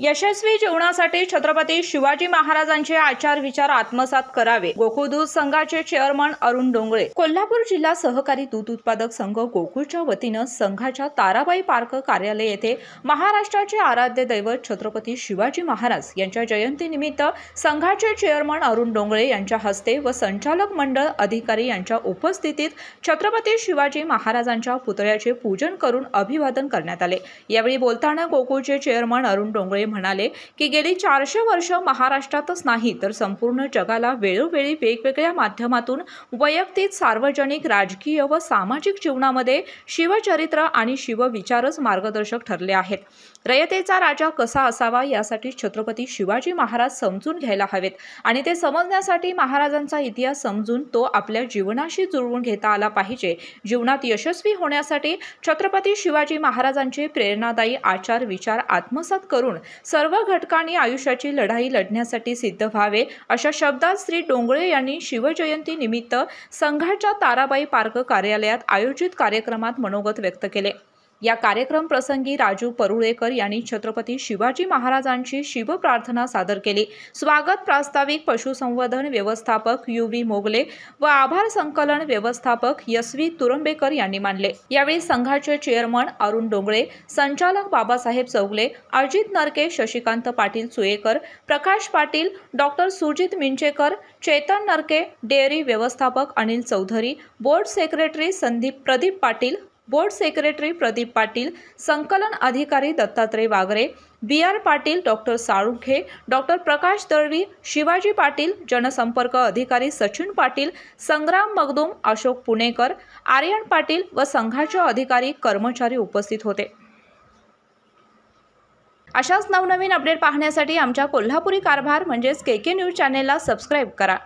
यशस्वी जीवनासाठी छत्रपती शिवाजी महाराजांचे आचार विचार आत्मसात करावे। गोकुळ दूध संघाचे चेअरमन अरुण डोंगळे। कोल्हापूर जिल्हा सहकारी दूध उत्पादक संघ गोकुळच्या वतीनं संघाच्या ताराबाई पार्क कार्यालय येथे महाराष्ट्राचे आराध्य दैवत छत्रपती शिवाजी महाराज यांच्या जयंतीनिमित्त संघाचे चेअरमन अरुण डोंगळे यांच्या हस्ते व संचालक मंडळ अधिकारी यांच्या उपस्थितीत छत्रपती शिवाजी महाराजांच्या पुतळ्याचे पूजन करून अभिवादन करण्यात आले। यावेळी बोलताना गोकुळचे चेअरमन अरुण डोंगळे म्हणाले की गेली 400 वर्ष महाराष्ट्रातच नाही तर संपूर्ण जगाला वेळोवेळी वेगवेगळ्या माध्यमातून वैयक्तिक, सार्वजनिक, राजकीय व सामाजिक जीवनामध्ये शिवचरित्र आणि शिवविचारच मार्गदर्शक ठरले आहेत। रयतेचा राजा कसा असावा यासाठी छत्रपती शिवाजी महाराज समजून घ्यायला हवेत आणि ते समजण्यासाठी महाराजांचा इतिहास समजून तो आपल्या जीवनाशी जुळवून घेता आला पाहिजे। जीवनात यशस्वी होण्यासाठी छत्रपती शिवाजी महाराजांचे प्रेरणादायी आचार विचार आत्मसात करून सर्व घटकांनी आयुष्याची लढाई लढण्यासाठी सिद्ध व्हावे, अशा शब्दात श्री डोंगळे यांनी शिवजयंती निमित्त संघाच्या ताराबाई पार्क कार्यालयात आयोजित कार्यक्रमात मनोगत व्यक्त केले। या कार्यक्रम प्रसंगी राजू परुळेकर यांनी छत्रपती शिवाजी महाराजांची शिवप्रार्थना सादर केली। स्वागत प्रास्ताविक पशुसंवर्धन व्यवस्थापक युवी मोगले व आभार संकलन व्यवस्थापक यशवी तुरंबेकर यांनी मानले। यावेळी संघाचे चेअरमन अरुण डोंगळे, संचालक बाबासाहेब चौगले, अजित नरके, शशिकांत पाटील सुयेकर, प्रकाश पाटील, डॉक्टर सुजित मिंचेकर, चेतन नरके, डेअरी व्यवस्थापक Anil Chaudhari, board secretary Pradeep Patil, board secretary Pradeep Patil, संकलन अधिकारी Dattatray Wagre, BR Patil, doctor Salunkhe, doctor Prakash Dalvi, Shivaji Patil, जनसंपर्क अधिकारी सचिन पाटील, संग्राम मगदूम, अशोक पुणेकर, आर्यन पाटील व संघाचे अधिकारी कर्मचारी उपस्थित होते। अशाच नवनवीन अपडेट पाहण्यासाठी आमच्या कोल्हापुरी कारभार म्हणजेच KK न्यूज चॅनेलला सबस्क्राइब करा।